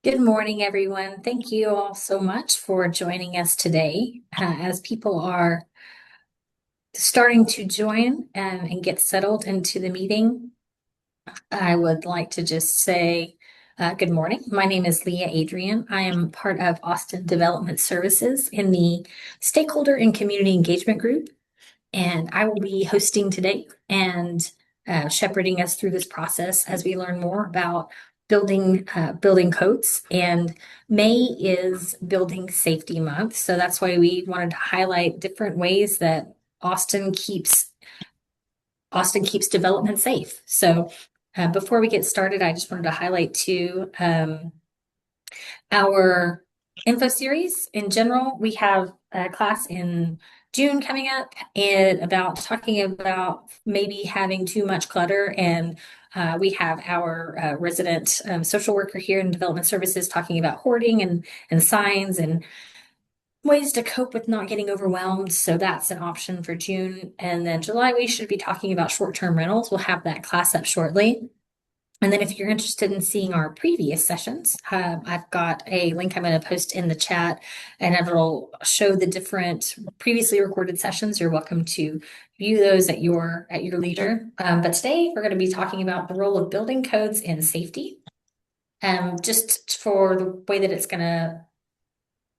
Good morning, everyone. Thank you all so much for joining us today. As people are starting to join and get settled into the meeting, I would like to just say good morning. My name is Leah Adrian. I am part of Austin Development Services in the Stakeholder and Community Engagement Group, and I will be hosting today and shepherding us through this process as we learn more about building codes. And May is Building Safety Month, so that's why we wanted to highlight different ways that Austin keeps Austin keeps development safe. So before we get started, I just wanted to highlight too. Our info series in general, we have a class in June coming up and about talking about maybe having too much clutter. And we have our resident social worker here in development services talking about hoarding and signs and ways to cope with not getting overwhelmed. So that's an option for June. And then July, we should be talking about short-term rentals. We'll have that class up shortly. And then if you're interested in seeing our previous sessions, I've got a link I'm going to post in the chat and it'll show the different previously recorded sessions. You're welcome to view those at your leisure. But today we're going to be talking about the role of building codes in safety. Just for the way that it's going to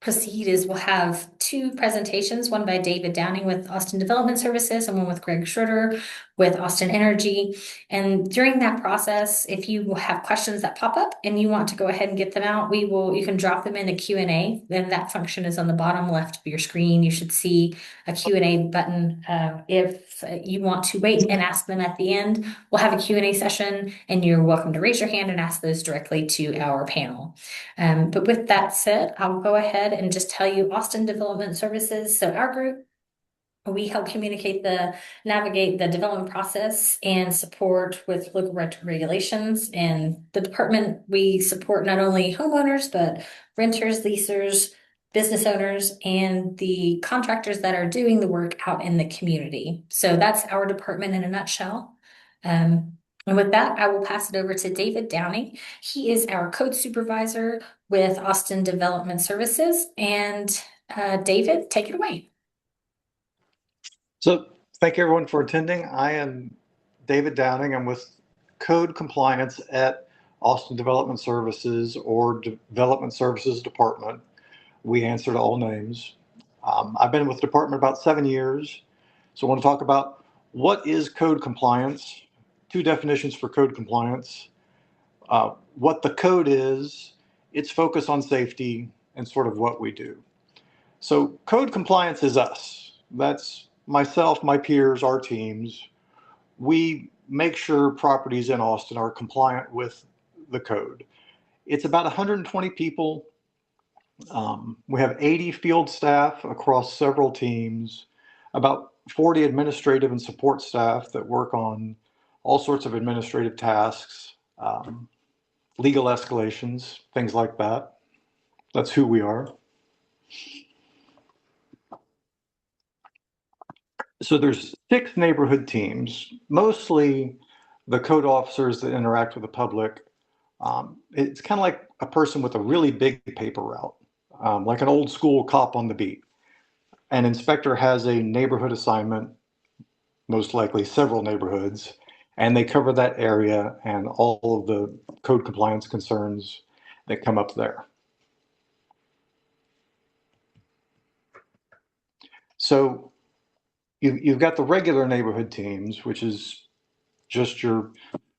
proceed is we'll have two presentations, one by David Downing with Austin Development Services and one with Greg Schroeder with Austin Energy. And during that process, if you have questions that pop up and you want to go ahead and get them out, you can drop them in the Q&A. Then that function is on the bottom left of your screen. You should see a Q&A button. If you want to wait and ask them at the end, we'll have a Q&A session and you're welcome to raise your hand and ask those directly to our panel. But with that said, I'll go ahead and just tell you Austin Development Services. So our group, we help navigate the development process and support with local regulations. And the department, we support not only homeowners, but renters, leasers, business owners, and the contractors that are doing the work out in the community. So that's our department in a nutshell. And with that, I will pass it over to David Downing. He is our code supervisor with Austin Development Services. And David, take it away. So thank you everyone for attending. I am David Downing. I'm with Code Compliance at Austin Development Services or Development Services Department. We answer to all names. I've been with the department about 7 years. So I want to talk about what is code compliance, two definitions for code compliance, what the code is, its focus on safety, and sort of what we do. So code compliance is us. That's myself, my peers, our teams. We make sure properties in Austin are compliant with the code. It's about 120 people. We have 80 field staff across several teams, about 40 administrative and support staff that work on all sorts of administrative tasks, legal escalations, things like that. That's who we are. So there's 6 neighborhood teams, mostly the code officers that interact with the public. It's kind of like a person with a really big paper route, like an old school cop on the beat. An inspector has a neighborhood assignment, most likely several neighborhoods, and they cover that area and all of the code compliance concerns that come up there. So you've got the regular neighborhood teams, which is just your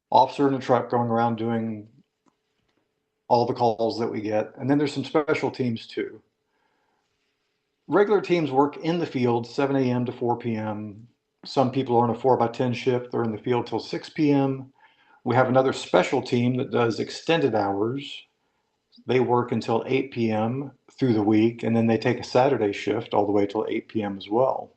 officer in a truck going around doing all the calls that we get. And then there's some special teams too. Regular teams work in the field 7 a.m. to 4 p.m. Some people are on a 4x10 shift. They're in the field till 6 p.m. We have another special team that does extended hours. They work until 8 p.m. through the week, and then they take a Saturday shift all the way till 8 p.m. as well.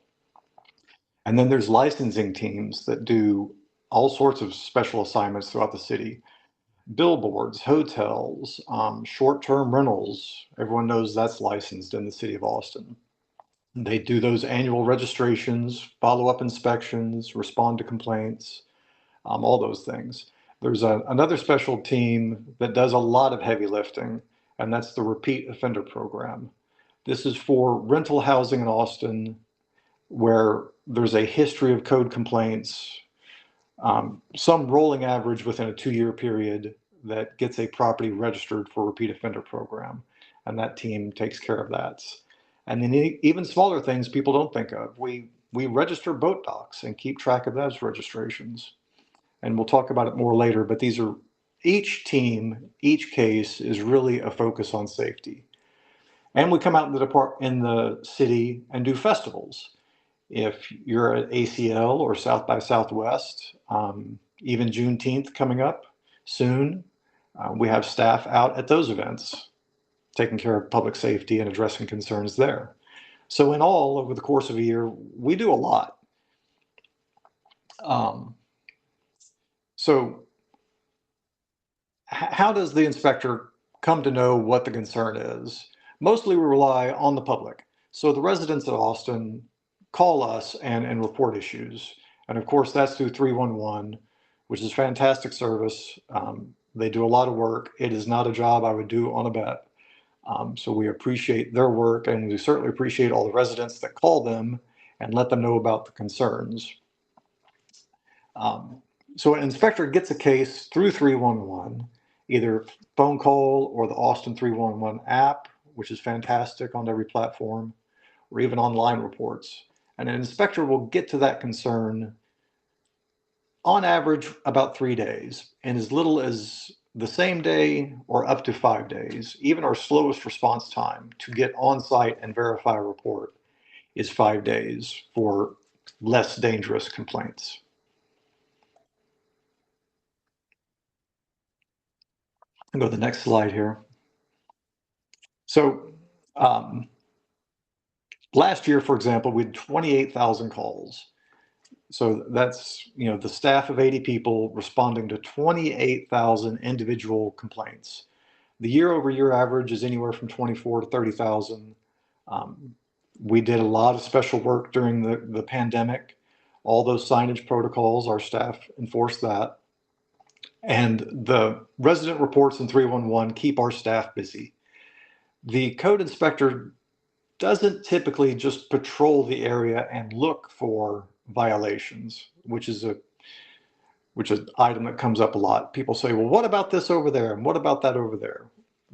And then there's licensing teams that do all sorts of special assignments throughout the city. Billboards, hotels, short-term rentals. Everyone knows that's licensed in the city of Austin. They do those annual registrations, follow-up inspections, respond to complaints, all those things. There's another special team that does a lot of heavy lifting. and that's the Repeat Offender Program. This is for rental housing in Austin where there's a history of code complaints, some rolling average within a 2-year period that gets a property registered for Repeat Offender Program, and that team takes care of that. And then even smaller things people don't think of. We register boat docks and keep track of those registrations. And we'll talk about it more later, but these are each team, each case is really a focus on safety. And we come out in the city and do festivals. If you're at ACL or South by Southwest, even Juneteenth coming up soon, we have staff out at those events taking care of public safety and addressing concerns there. So in all, over the course of a year, we do a lot. So how does the inspector come to know what the concern is? Mostly we rely on the public. So the residents of Austin call us and report issues. And of course, that's through 311, which is fantastic service. They do a lot of work. It is not a job I would do on a bet. So we appreciate their work, and we certainly appreciate all the residents that call them and let them know about the concerns. So an inspector gets a case through 311, either phone call or the Austin 311 app, which is fantastic on every platform, or even online reports. And an inspector will get to that concern on average about 3 days, in as little as the same day or up to 5 days. Even our slowest response time to get on site and verify a report is 5 days for less dangerous complaints. I'll go to the next slide here. So last year, for example, we had 28,000 calls. So that's, the staff of 80 people responding to 28,000 individual complaints. The year-over-year average is anywhere from 24 to 30,000. We did a lot of special work during the pandemic. All those signage protocols, our staff enforced that. And the resident reports in 311 keep our staff busy. The code inspector doesn't typically just patrol the area and look for violations, which is an item that comes up a lot. People say, well, what about this over there? And what about that over there?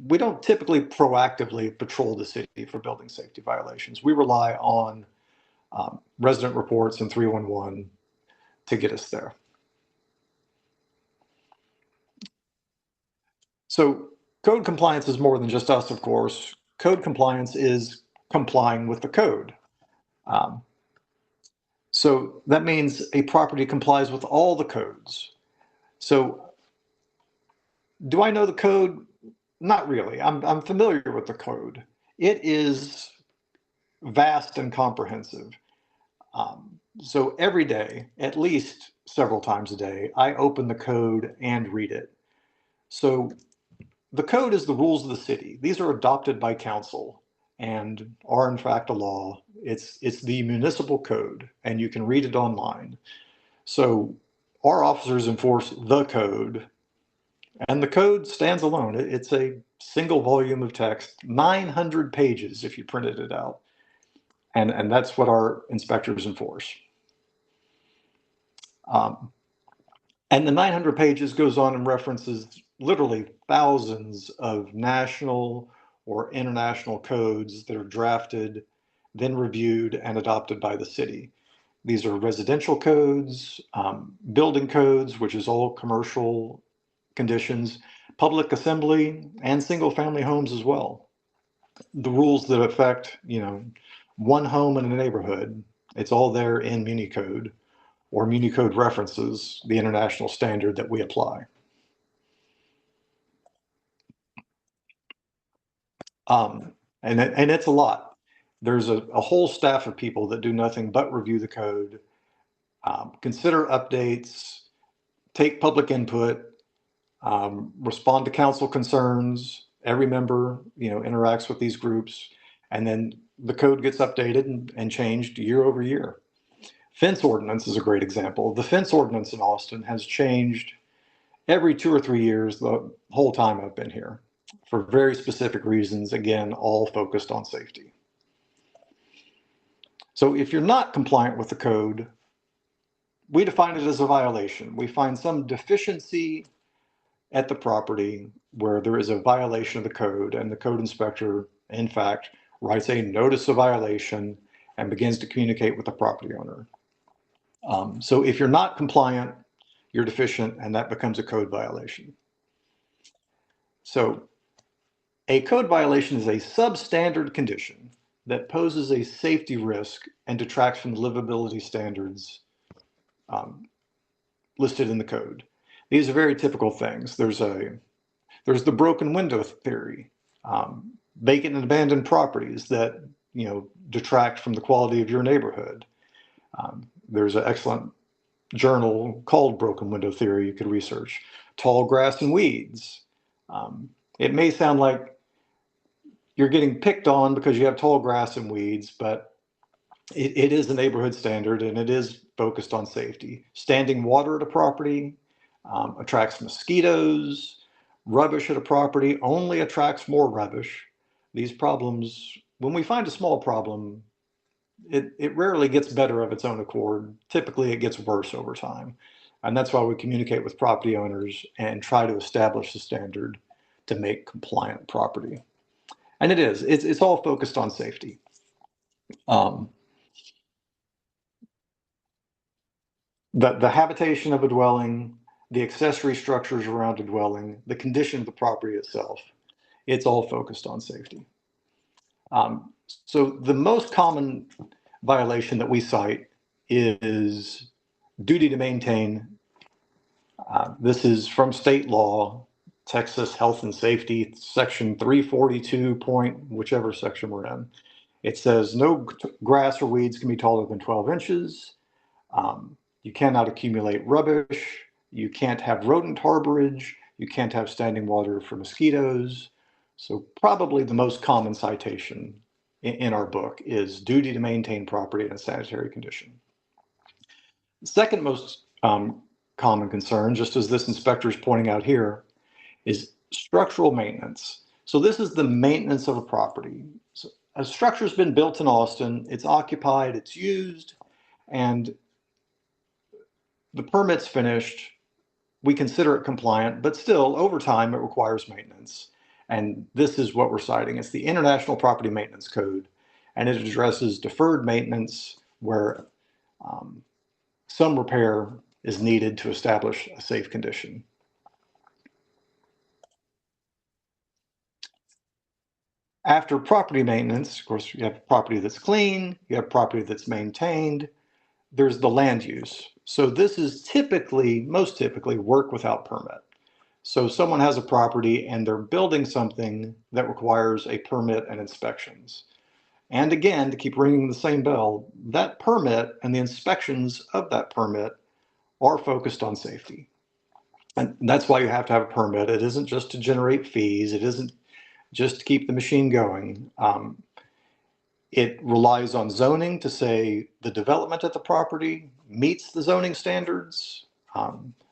We don't typically proactively patrol the city for building safety violations. We rely on resident reports and 311 to get us there. So code compliance is more than just us, of course. Code compliance is complying with the code. So that means a property complies with all the codes. So do I know the code? Not really. I'm familiar with the code. It is vast and comprehensive. So every day, at least several times a day, I open the code and read it. So the code is the rules of the city. These are adopted by council and are in fact a law. It's the municipal code, and you can read it online. So our officers enforce the code, and the code stands alone. It's a single volume of text, 900 pages if you printed it out. And that's what our inspectors enforce. And the 900 pages goes on and references literally thousands of national or international codes that are drafted, then reviewed and adopted by the city. These are residential codes, building codes, which is all commercial conditions, public assembly, and single family homes as well. The rules that affect, one home in a neighborhood, it's all there in MuniCode, or MuniCode references the international standard that we apply. And it's a lot. There's a whole staff of people that do nothing but review the code, consider updates, take public input, respond to council concerns. Every member, interacts with these groups, and then the code gets updated and changed year over year. Fence ordinance is a great example. The fence ordinance in Austin has changed every 2 or 3 years the whole time I've been here. for very specific reasons, again, all focused on safety. So if you're not compliant with the code, we define it as a violation. We find some deficiency at the property where there is a violation of the code, and the code inspector, in fact, writes a notice of violation and begins to communicate with the property owner. So if you're not compliant, you're deficient, and that becomes a code violation. So a code violation is a substandard condition that poses a safety risk and detracts from the livability standards listed in the code. These are very typical things. There's the broken window theory, vacant and abandoned properties that detract from the quality of your neighborhood. There's an excellent journal called Broken Window Theory you could research. Tall grass and weeds. It may sound like you're getting picked on because you have tall grass and weeds, but it is a neighborhood standard and it is focused on safety. Standing water at a property attracts mosquitoes. Rubbish at a property only attracts more rubbish. These problems, when we find a small problem, it rarely gets better of its own accord. Typically, it gets worse over time. And that's why we communicate with property owners and try to establish the standard to make compliant property. And it's all focused on safety. The habitation of a dwelling, the accessory structures around a dwelling, the condition of the property itself, it's all focused on safety. So the most common violation that we cite is duty to maintain. This is from state law, Texas Health and Safety, section 342 point, whichever section we're in. It says no grass or weeds can be taller than 12 inches. You cannot accumulate rubbish. You can't have rodent harborage. You can't have standing water for mosquitoes. So probably the most common citation in our book is duty to maintain property in a sanitary condition. The second most common concern, just as this inspector is pointing out here, is structural maintenance. So this is the maintenance of a property. So a structure's been built in Austin, it's occupied, it's used, and the permit's finished. We consider it compliant, but still, over time, it requires maintenance. And this is what we're citing. It's the International Property Maintenance Code, and it addresses deferred maintenance where some repair is needed to establish a safe condition. After property maintenance, of course, you have property that's clean, you have property that's maintained, there's the land use. So this is most typically, work without permit. So someone has a property and they're building something that requires a permit and inspections. And again, to keep ringing the same bell, that permit and the inspections of that permit are focused on safety. And that's why you have to have a permit. It isn't just to generate fees. It isn't just to keep the machine going. It relies on zoning to say the development at the property meets the zoning standards.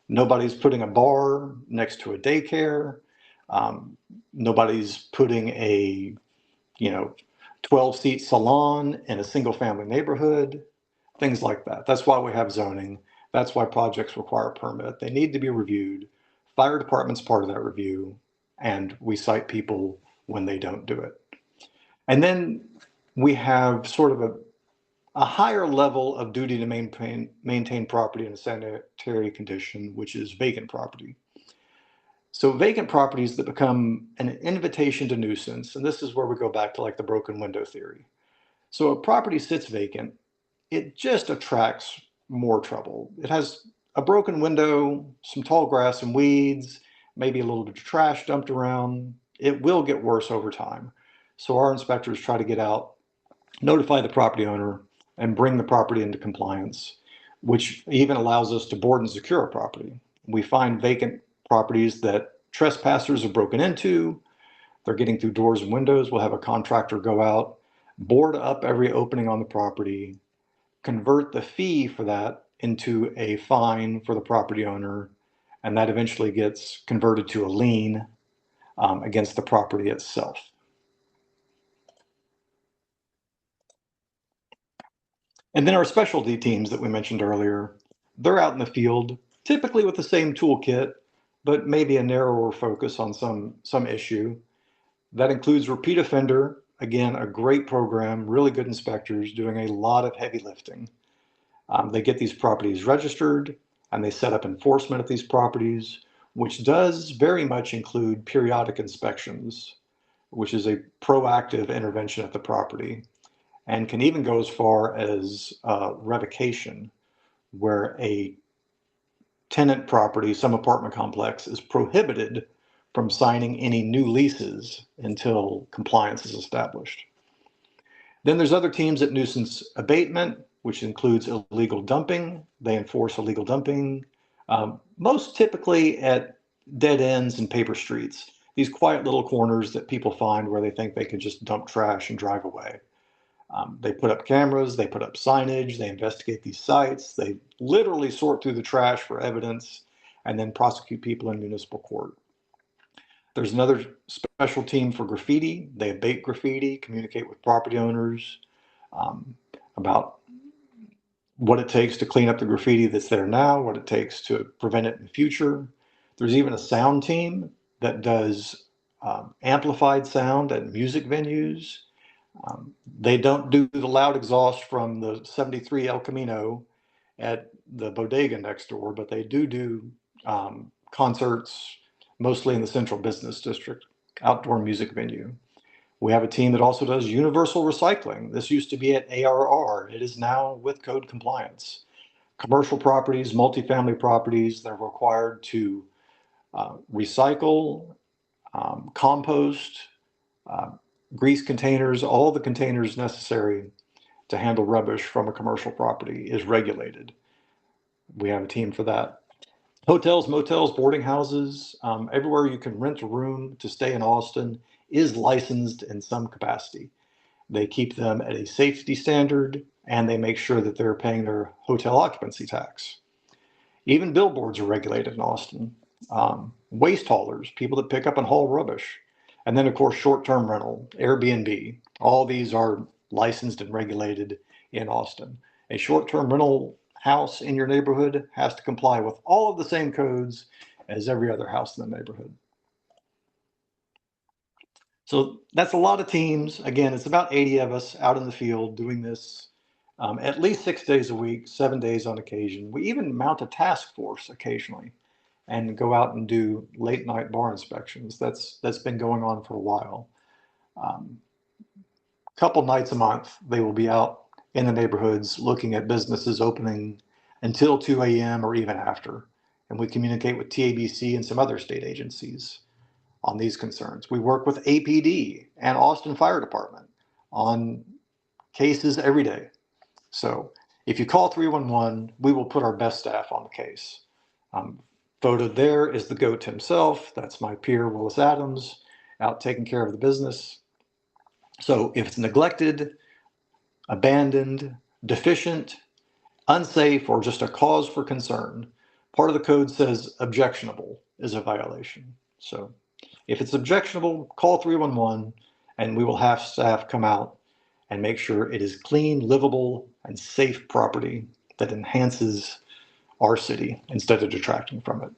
Nobody's putting a bar next to a daycare. Nobody's putting a 12-seat salon in a single-family neighborhood, things like that. That's why we have zoning. That's why projects require a permit. They need to be reviewed. Fire department's part of that review, and we cite people when they don't do it. And then we have sort of a higher level of duty to maintain property in a sanitary condition, which is vacant property. So vacant properties that become an invitation to nuisance, and this is where we go back to like the broken window theory. So a property sits vacant, it just attracts more trouble. It has a broken window, some tall grass and weeds, maybe a little bit of trash dumped around. It will get worse over time. So our inspectors try to get out, notify the property owner, and bring the property into compliance, which even allows us to board and secure a property. We find vacant properties that trespassers have broken into. They're getting through doors and windows. We'll have a contractor go out, board up every opening on the property, convert the fee for that into a fine for the property owner, and that eventually gets converted to a lien. against the property itself. And then our specialty teams that we mentioned earlier, they're out in the field, typically with the same toolkit, but maybe a narrower focus on some issue. That includes repeat offender, again, a great program, really good inspectors doing a lot of heavy lifting. They get these properties registered and they set up enforcement at these properties, which does very much include periodic inspections, which is a proactive intervention at the property and can even go as far as revocation, where a tenant property, some apartment complex, is prohibited from signing any new leases until compliance is established. Then there's other teams at nuisance abatement, which includes illegal dumping. They enforce illegal dumping, most typically at dead ends and paper streets, these quiet little corners that people find where they think they can just dump trash and drive away. They put up cameras, they put up signage, they investigate these sites, they literally sort through the trash for evidence and then prosecute people in municipal court. There's another special team for graffiti. They abate graffiti, communicate with property owners about what it takes to clean up the graffiti that's there now, what it takes to prevent it in the future. There's even a sound team that does amplified sound at music venues. They don't do the loud exhaust from the 73 El Camino at the bodega next door, but they do concerts, mostly in the central business district, outdoor music venue. We have a team that also does universal recycling. This used to be at ARR. It is now with code compliance. Commercial properties, multifamily properties, they're required to recycle, compost, grease containers, all the containers necessary to handle rubbish from a commercial property is regulated. We have a team for that. Hotels, motels, boarding houses, everywhere you can rent a room to stay in Austin is licensed in some capacity. They keep them at a safety standard and they make sure that they're paying their hotel occupancy tax. Even billboards are regulated in Austin. Waste haulers, people that pick up and haul rubbish. And then, of course, short-term rental, Airbnb. All these are licensed and regulated in Austin. A short-term rental house in your neighborhood has to comply with all of the same codes as every other house in the neighborhood. So that's a lot of teams. Again, it's about 80 of us out in the field doing this at least 6 days a week, 7 days on occasion. We even mount a task force occasionally and go out and do late night bar inspections. That's been going on for a while. Couple nights a month, they will be out in the neighborhoods looking at businesses opening until 2 a.m. or even after. And we communicate with TABC and some other state agencies on these concerns. We work with APD and Austin Fire Department on cases every day. So if you call 311, we will put our best staff on the case. Photo there is the goat himself. That's my peer, Willis Adams, out taking care of the business. So if it's neglected, abandoned, deficient, unsafe, or just a cause for concern, part of the code says objectionable is a violation. So if it's objectionable, call 311 and we will have staff come out and make sure it is clean, livable, and safe property that enhances our city instead of detracting from it.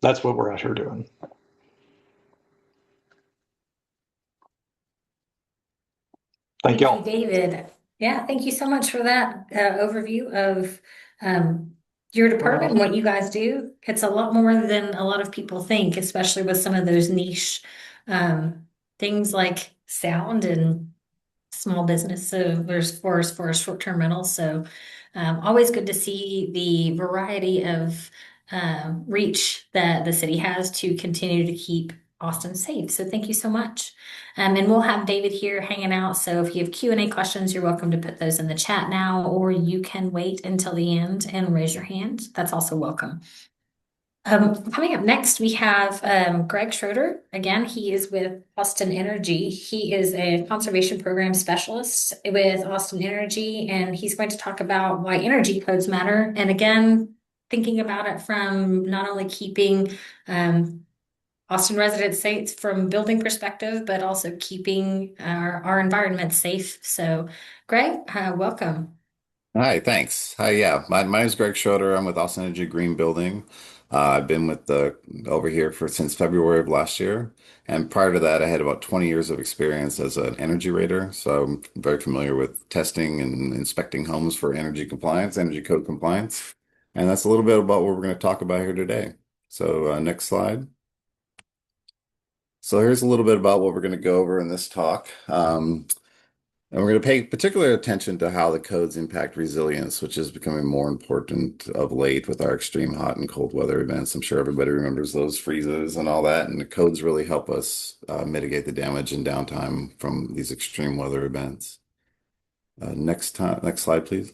That's what we're out here doing. Thank Thank you, y'all. David. Yeah, thank you so much for that overview of your department and what you guys do. It's a lot more than a lot of people think, especially with some of those niche things like sound and small business. So there's for short-term rentals. So always good to see the variety of reach that the city has to continue to keep Austin safe. So thank you so much. And we'll have David here hanging out. So if you have Q&A questions, you're welcome to put those in the chat now, or you can wait until the end and raise your hand. That's also welcome. Coming up next, we have Greg Schroeder. Again, he is with Austin Energy. He is a conservation program specialist with Austin Energy, and he's going to talk about why energy codes matter. And again, thinking about it from not only keeping Austin residents say it's from building perspective, but also keeping our environment safe. So, Greg, welcome. Hi, thanks. Hi, yeah. My name is Greg Schroeder. I'm with Austin Energy Green Building. I've been with the over here for since February of last year. And prior to that, I had about 20 years of experience as an energy rater. So I'm very familiar with testing and inspecting homes for energy compliance, energy code compliance. And that's a little bit about what we're going to talk about here today. So next slide. So here's a little bit about what we're going to go over in this talk. And we're going to pay particular attention to how the codes impact resilience, which is becoming more important of late with our extreme hot and cold weather events. I'm sure everybody remembers those freezes and all that, and the codes really help us mitigate the damage and downtime from these extreme weather events. Next slide, please.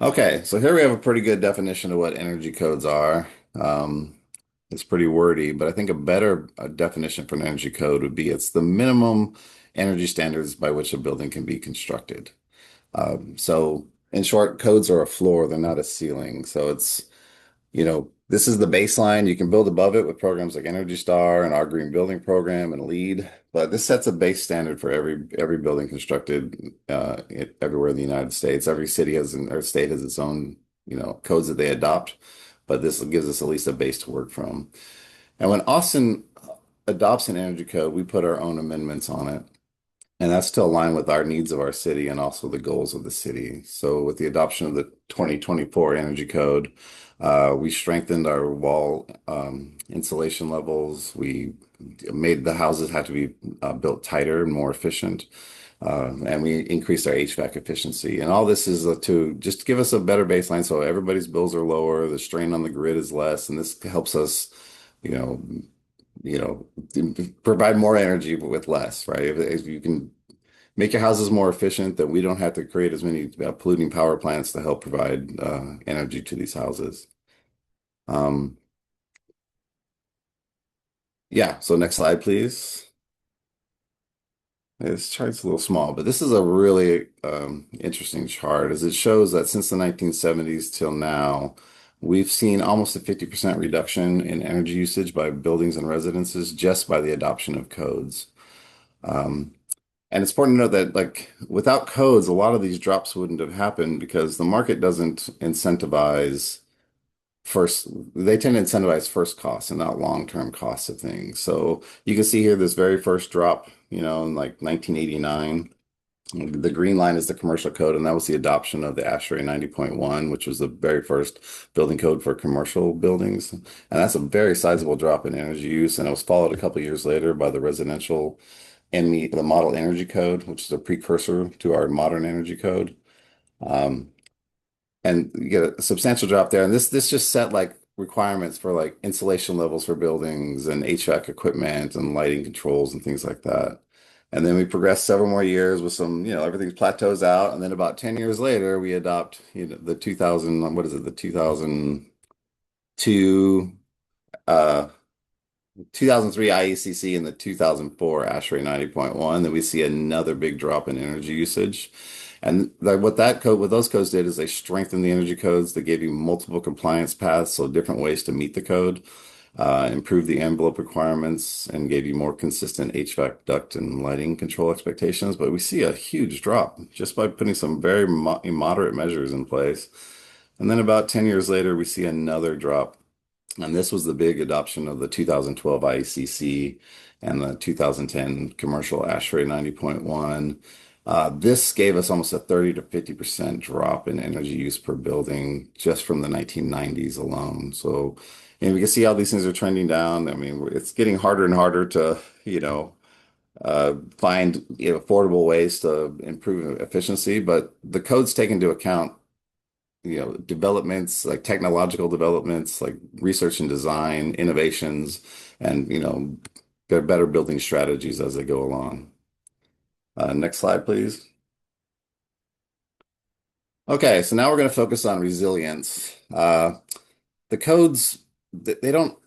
Okay, so here we have a pretty good definition of what energy codes are. Um, it's pretty wordy, but I think a better definition for an energy code would be it's the minimum energy standards by which a building can be constructed. So in short, codes are a floor, they're not a ceiling. So this is the baseline. You can build above it with programs like Energy Star and our Green Building Program and LEED. But this sets a base standard for every building constructed everywhere in the United States. Every city or state has its own, codes that they adopt. But this gives us at least a base to work from. And when Austin adopts an energy code, we put our own amendments on it. And that's to align with our needs of our city and also the goals of the city. So with the adoption of the 2024 Energy Code, we strengthened our wall insulation levels. We made the houses have to be built tighter and more efficient. And we increased our HVAC efficiency. And all this is to just give us a better baseline so everybody's bills are lower, the strain on the grid is less, and this helps us, you know, provide more energy but with less, right? If you can make your houses more efficient, then we don't have to create as many polluting power plants to help provide energy to these houses. Um, yeah, so next slide, please. This chart's a little small, but this is a really interesting chart as it shows that since the 1970s till now, we've seen almost a 50% reduction in energy usage by buildings and residences just by the adoption of codes. Um, And it's important to note that, like, without codes, a lot of these drops wouldn't have happened because the market doesn't incentivize first, they tend to incentivize first costs and not long-term costs of things. So you can see here this very first drop, in like 1989. The green line is the commercial code, and that was the adoption of the ASHRAE 90.1, which was the very first building code for commercial buildings. And that's a very sizable drop in energy use. And it was followed a couple of years later by the residential and the model energy code, which is a precursor to our modern energy code. Um, and you get a substantial drop there. And this just set like requirements for like insulation levels for buildings and HVAC equipment and lighting controls and things like that. And then we progressed several more years with some, everything plateaus out. And then about 10 years later, we adopt, the 2000, what is it, the 2002, 2003 IECC and the 2004 ASHRAE 90.1, then we see another big drop in energy usage. And what those codes did is they strengthened the energy codes. They gave you multiple compliance paths, so different ways to meet the code, improved the envelope requirements, and gave you more consistent HVAC duct and lighting control expectations. But we see a huge drop just by putting some very moderate measures in place. And then about 10 years later, we see another drop, and this was the big adoption of the 2012 IECC and the 2010 commercial ASHRAE 90.1. This gave us almost a 30 to 50% drop in energy use per building just from the 1990s alone. So, and we can see how these things are trending down. I mean, it's getting harder and harder to, find affordable ways to improve efficiency, but the codes take into account developments like technological developments, like research and design, innovations, and they're better building strategies as they go along. Next slide, please. Okay, so now we're going to focus on resilience. The codes, they don't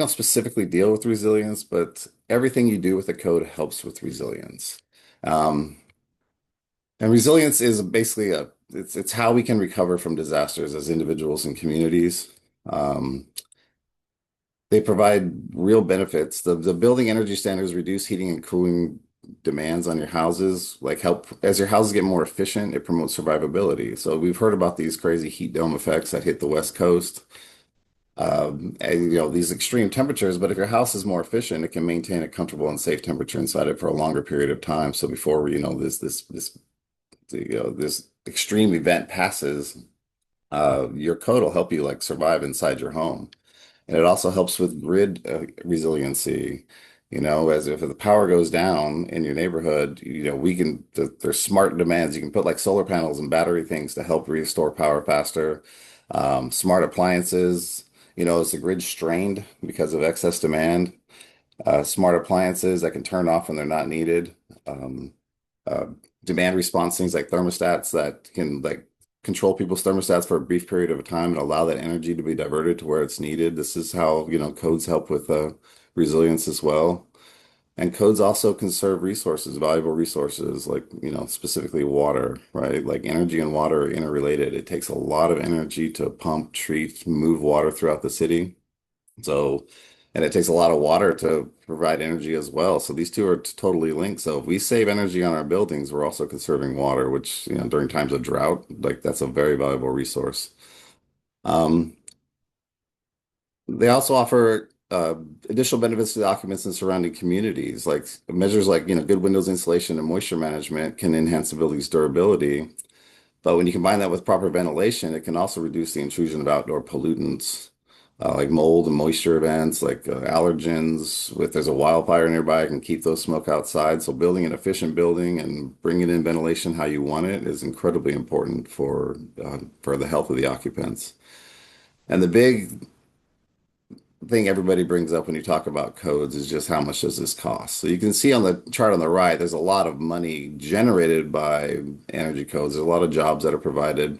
specifically deal with resilience, but everything you do with the code helps with resilience. Um, And resilience is basically it's how we can recover from disasters as individuals and communities. Um, They provide real benefits. The building energy standards reduce heating and cooling demands on your houses, like help as your houses get more efficient, it promotes survivability. So we've heard about these crazy heat dome effects that hit the West Coast, and these extreme temperatures. But if your house is more efficient, it can maintain a comfortable and safe temperature inside it for a longer period of time. So before this extreme event passes, your code will help you like survive inside your home. And it also helps with grid resiliency. As if the power goes down in your neighborhood, there's smart demands. You can put like solar panels and battery things to help restore power faster. Smart appliances, as the grid's strained because of excess demand, smart appliances that can turn off when they're not needed. Um, uh, Demand response things like thermostats that can like control people's thermostats for a brief period of time and allow that energy to be diverted to where it's needed. This is how, codes help with resilience as well. And codes also conserve resources, valuable resources, like, specifically water, right? Like energy and water are interrelated. It takes a lot of energy to pump, treat, move water throughout the city. So, and it takes a lot of water to provide energy as well. So these two are totally linked. So if we save energy on our buildings, we're also conserving water, which, during times of drought, like that's a very valuable resource. Um, they also offer additional benefits to the occupants and surrounding communities, like measures like, good windows insulation and moisture management can enhance the building's durability. But when you combine that with proper ventilation, it can also reduce the intrusion of outdoor pollutants, like mold and moisture events, like allergens. If there's a wildfire nearby, it can keep those smoke outside. So building an efficient building and bringing in ventilation how you want it is incredibly important for the health of the occupants. And the big thing everybody brings up when you talk about codes is just how much does this cost. So you can see on the chart on the right, there's a lot of money generated by energy codes. There's a lot of jobs that are provided.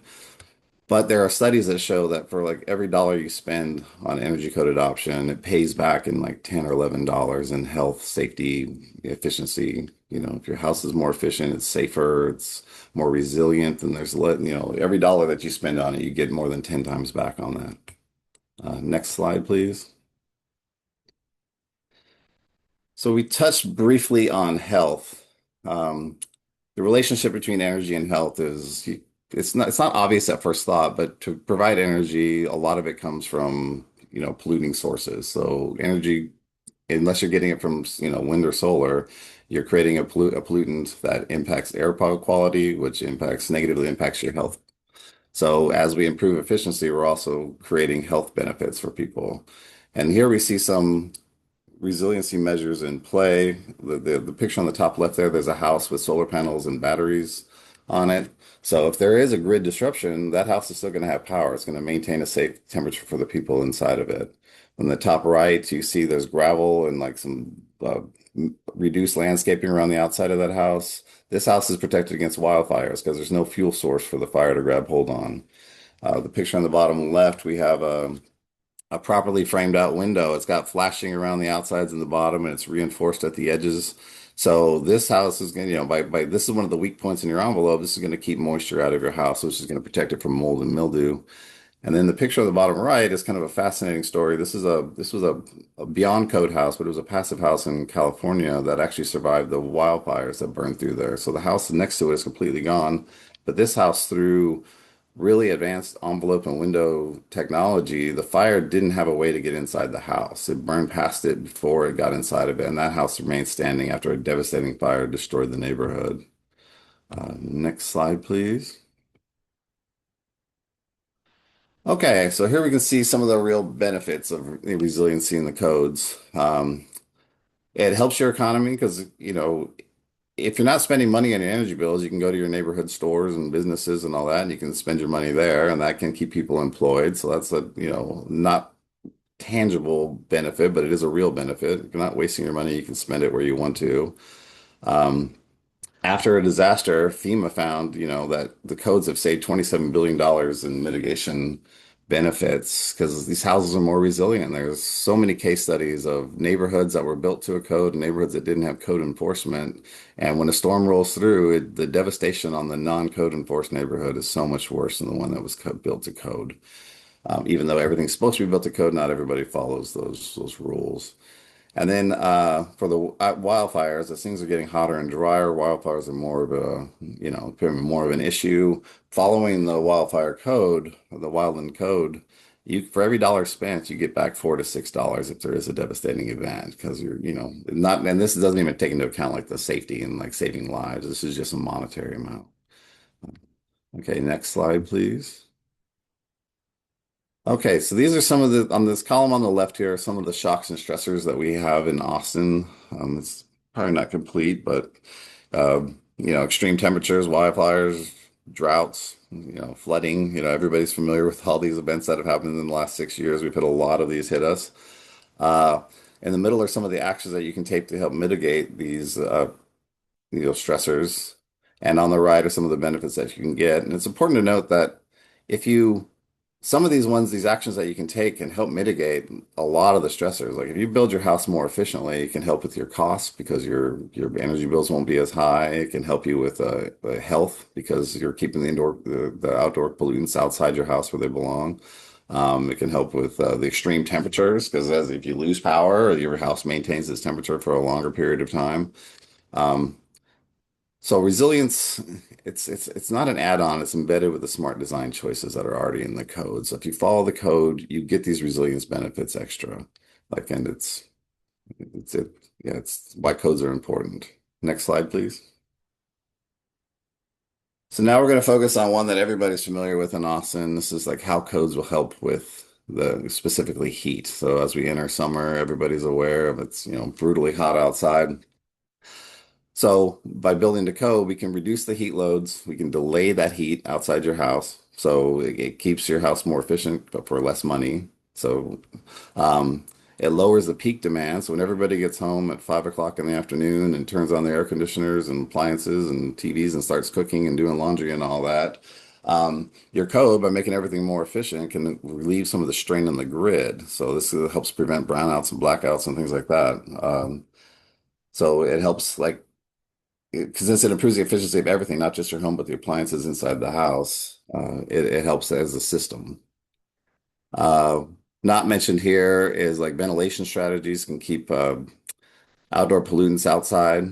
But there are studies that show that for like every dollar you spend on energy code adoption, it pays back in like 10 or $11 in health, safety, efficiency. If your house is more efficient, it's safer, it's more resilient, and every dollar that you spend on it, you get more than 10 times back on that. Next slide, please. So we touched briefly on health. Um, the relationship between energy and health is it's not obvious at first thought, but to provide energy, a lot of it comes from, polluting sources. So energy, unless you're getting it from, wind or solar, you're creating a pollutant that impacts air quality, which negatively impacts your health. So as we improve efficiency, we're also creating health benefits for people. And here we see some resiliency measures in play. The picture on the top left there, there's a house with solar panels and batteries on it. So if there is a grid disruption, that house is still going to have power. It's going to maintain a safe temperature for the people inside of it. On the top right, you see there's gravel and like some reduced landscaping around the outside of that house. This house is protected against wildfires because there's no fuel source for the fire to grab hold on. The picture on the bottom left, we have a properly framed out window. It's got flashing around the outsides and the bottom, and it's reinforced at the edges. So this house is going to, by this is one of the weak points in your envelope. This is going to keep moisture out of your house, which is going to protect it from mold and mildew. And then the picture on the bottom right is kind of a fascinating story. This was a beyond code house, but it was a passive house in California that actually survived the wildfires that burned through there. So the house next to it is completely gone, but this house through really advanced envelope and window technology, the fire didn't have a way to get inside the house. It burned past it before it got inside of it, and that house remained standing after a devastating fire destroyed the neighborhood. Next slide, please. Okay, so here we can see some of the real benefits of resiliency in the codes. It helps your economy because, if you're not spending money on your energy bills, you can go to your neighborhood stores and businesses and all that, and you can spend your money there, and that can keep people employed. So that's a, not tangible benefit, but it is a real benefit. If you're not wasting your money, you can spend it where you want to. Um, After a disaster, FEMA found, that the codes have saved $27 billion in mitigation benefits because these houses are more resilient. There's so many case studies of neighborhoods that were built to a code and neighborhoods that didn't have code enforcement. And when a storm rolls through, the devastation on the non-code enforced neighborhood is so much worse than the one that was built to code. Even though everything's supposed to be built to code, not everybody follows those rules. And then for the wildfires, as things are getting hotter and drier, wildfires are more of a, becoming more of an issue. Following the wildfire code, the wildland code, you for every dollar spent, you get back $4 to $6 if there is a devastating event because not, and this doesn't even take into account like the safety and like saving lives. This is just a monetary amount. Okay, next slide, please. Okay, so these are some of the, on this column on the left here, are some of the shocks and stressors that we have in Austin. It's probably not complete, but extreme temperatures, wildfires, droughts, flooding, everybody's familiar with all these events that have happened in the last 6 years. We've had a lot of these hit us. Uh, in the middle are some of the actions that you can take to help mitigate these stressors. And on the right are some of the benefits that you can get. And it's important to note that if you, some of these ones, these actions that you can take can help mitigate a lot of the stressors. Like if you build your house more efficiently, it can help with your costs because your energy bills won't be as high. It can help you with health because you're keeping the outdoor pollutants outside your house where they belong. It can help with the extreme temperatures because as if you lose power, your house maintains this temperature for a longer period of time. Um, so resilience, it's not an add-on, it's embedded with the smart design choices that are already in the code. So if you follow the code, you get these resilience benefits extra. Like, and it's it, yeah, it's why codes are important. Next slide, please. So now we're going to focus on one that everybody's familiar with in Austin. This is like how codes will help with the specifically heat. So as we enter summer, everybody's aware of it's, brutally hot outside. So by building the code, we can reduce the heat loads. We can delay that heat outside your house. So it keeps your house more efficient, but for less money. So um, it lowers the peak demand. So when everybody gets home at 5 o'clock in the afternoon and turns on the air conditioners and appliances and TVs and starts cooking and doing laundry and all that, your code, by making everything more efficient, can relieve some of the strain on the grid. So this helps prevent brownouts and blackouts and things like that. So it helps like because since it improves the efficiency of everything, not just your home, but the appliances inside the house, it helps as a system. Uh, Not mentioned here is like ventilation strategies can keep outdoor pollutants outside.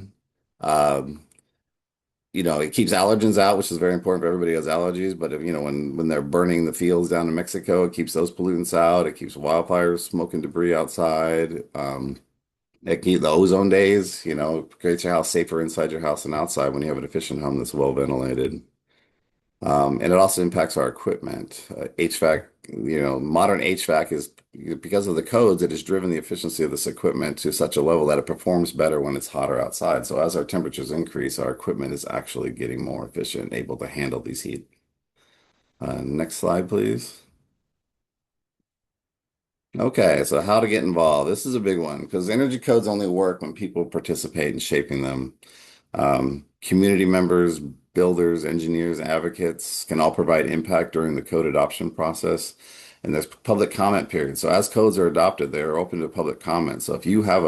Um, it keeps allergens out, which is very important for everybody who has allergies. But if, when they're burning the fields down in Mexico, it keeps those pollutants out. It keeps wildfires, smoke and debris outside. It keep the ozone days, creates your house safer inside your house and outside when you have an efficient home that's well ventilated. And it also impacts our equipment. HVAC, modern HVAC is because of the codes, it has driven the efficiency of this equipment to such a level that it performs better when it's hotter outside. So as our temperatures increase, our equipment is actually getting more efficient, able to handle these heat. Next slide, please. Okay, so how to get involved. This is a big one because energy codes only work when people participate in shaping them. Community members, builders, engineers, advocates can all provide impact during the code adoption process. And there's public comment period. So as codes are adopted, they're open to public comment. So if you have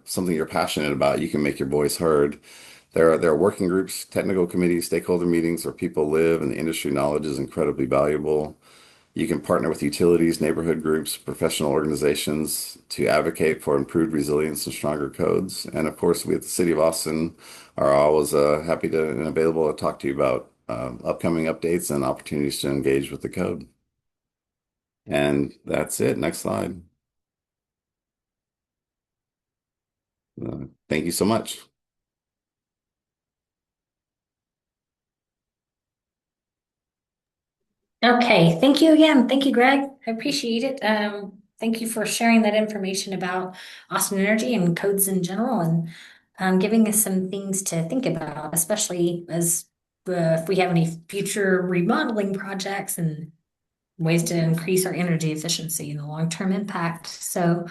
something you're passionate about, you can make your voice heard. There are working groups, technical committees, stakeholder meetings where people live, and the industry knowledge is incredibly valuable. You can partner with utilities, neighborhood groups, professional organizations to advocate for improved resilience and stronger codes. And of course, we at the City of Austin are always happy to and available to talk to you about upcoming updates and opportunities to engage with the code. And that's it. Next slide. Thank you so much. Okay, thank you again. Thank you, Greg. I appreciate it. Thank you for sharing that information about Austin Energy and codes in general and giving us some things to think about, especially as if we have any future remodeling projects and ways to increase our energy efficiency and the long-term impact. So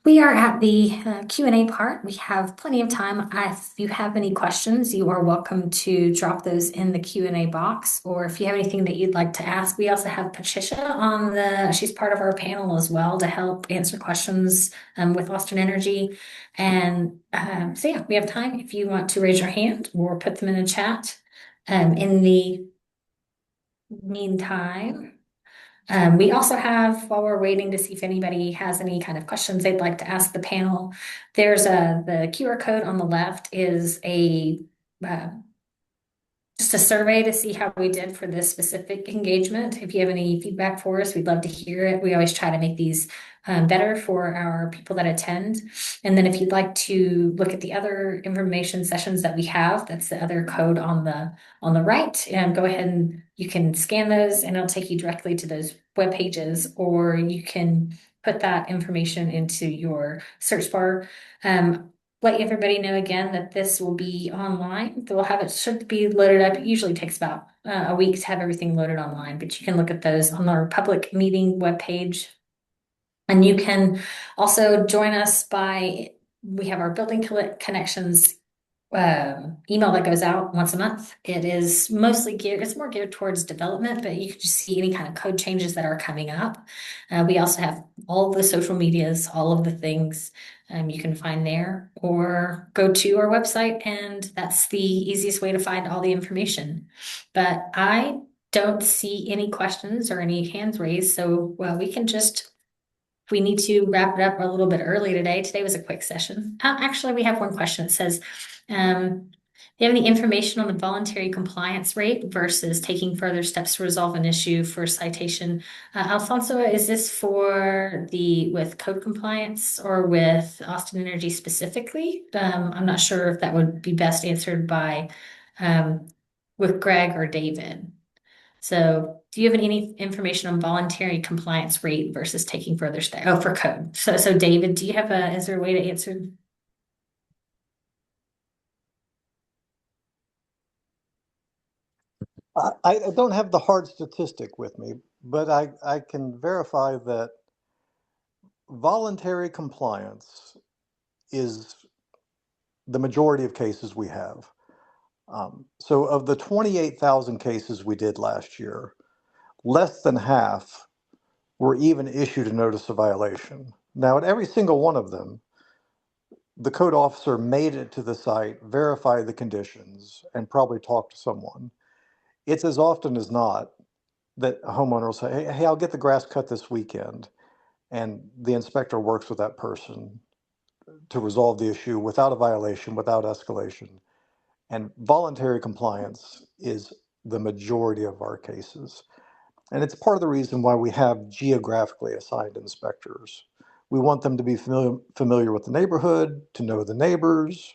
we are at the Q&A part. We have plenty of time. If you have any questions, you are welcome to drop those in the Q&A box, or if you have anything that you'd like to ask. We also have Patricia she's part of our panel as well to help answer questions with Austin Energy. And so yeah, we have time if you want to raise your hand or put them in the chat. In the meantime, We also have, while we're waiting to see if anybody has any kind of questions they'd like to ask the panel, there's the QR code on the left is uh, just a survey to see how we did for this specific engagement. If you have any feedback for us, we'd love to hear it. We always try to make these better for our people that attend. And then if you'd like to look at the other information sessions that we have, that's the other code on the right, and go ahead and you can scan those and it'll take you directly to those web pages, or you can put that information into your search bar. Let everybody know again that this will be online. We'll have it, should be loaded up. It usually takes about a week to have everything loaded online, but you can look at those on our public meeting webpage. And you can also join us we have our building connections email that goes out once a month. It is it's more geared towards development, but you can just see any kind of code changes that are coming up. We also have all of the social medias, all of the things you can find there, or go to our website, and that's the easiest way to find all the information. But I don't see any questions or any hands raised, so we can just we need to wrap it up a little bit early today. Today was a quick session. Actually, we have one question. It says, do you have any information on the voluntary compliance rate versus taking further steps to resolve an issue for citation? Alfonso, is this with code compliance or with Austin Energy specifically? I'm not sure if that would be best answered by with Greg or David. So do you have any information on voluntary compliance rate versus taking further steps? Oh, for code. So David, is there a way to answer? I don't have the hard statistic with me, but I can verify that voluntary compliance is the majority of cases we have. So of the 28,000 cases we did last year, less than half were even issued a notice of violation. Now, at every single one of them, the code officer made it to the site, verified the conditions, and probably talked to someone. It's as often as not that a homeowner will say, hey, I'll get the grass cut this weekend. And the inspector works with that person to resolve the issue without a violation, without escalation. And voluntary compliance is the majority of our cases. And it's part of the reason why we have geographically assigned inspectors. We want them to be familiar with the neighborhood, to know the neighbors,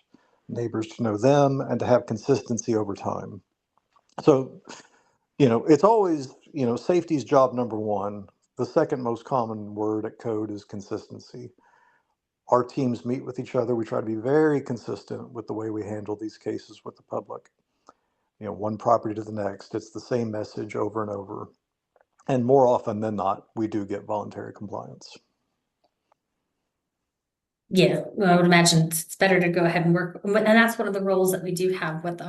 neighbors to know them, and to have consistency over time. So, it's always, safety's job number one. The second most common word at code is consistency. Our teams meet with each other. We try to be very consistent with the way we handle these cases with the public. One property to the next, it's the same message over and over. And more often than not, we do get voluntary compliance. Yeah, well, I would imagine it's better to go ahead and work. And that's one of the roles that we do have with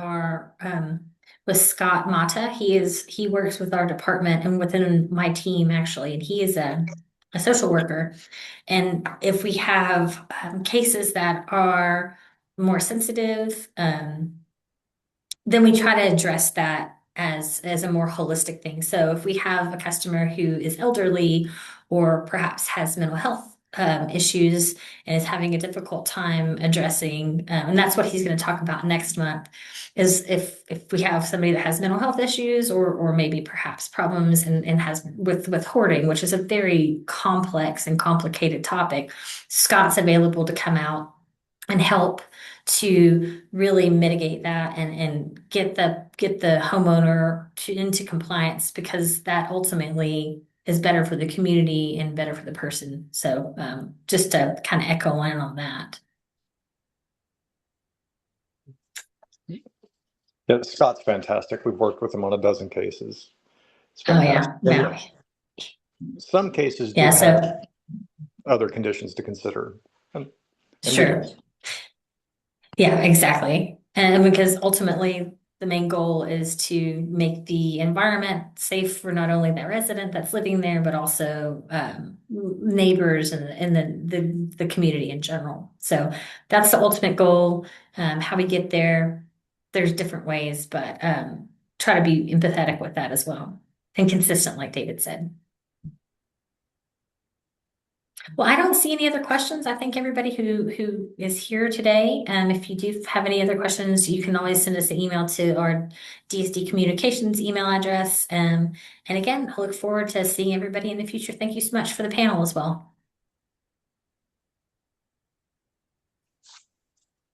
Scott Mata. He works with our department and within my team actually, and he is a social worker. And if we have cases that are more sensitive, then we try to address that as a more holistic thing. So if we have a customer who is elderly or perhaps has mental health issues and is having a difficult time addressing, and that's what he's going to talk about next month, is if we have somebody that has mental health issues or maybe perhaps problems and has with hoarding, which is a very complex and complicated topic, Scott's available to come out and help to really mitigate that and get the homeowner into compliance, because that ultimately is better for the community and better for the person. So just to kind of echo in on that. Yeah, Scott's fantastic. We've worked with him on a dozen cases. It's Oh fantastic. yeah, yeah, Some cases do yeah. have So other conditions to consider. And we do. sure. Yeah, exactly. And because ultimately the main goal is to make the environment safe for not only the resident that's living there, but also neighbors and the community in general. So that's the ultimate goal. How we get there, there's different ways, but try to be empathetic with that as well and consistent, like David said. Well, I don't see any other questions. I thank everybody who is here today. If you do have any other questions, you can always send us an email to our DSD Communications email address. And again, I look forward to seeing everybody in the future. Thank you so much for the panel as well.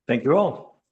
Thank you all.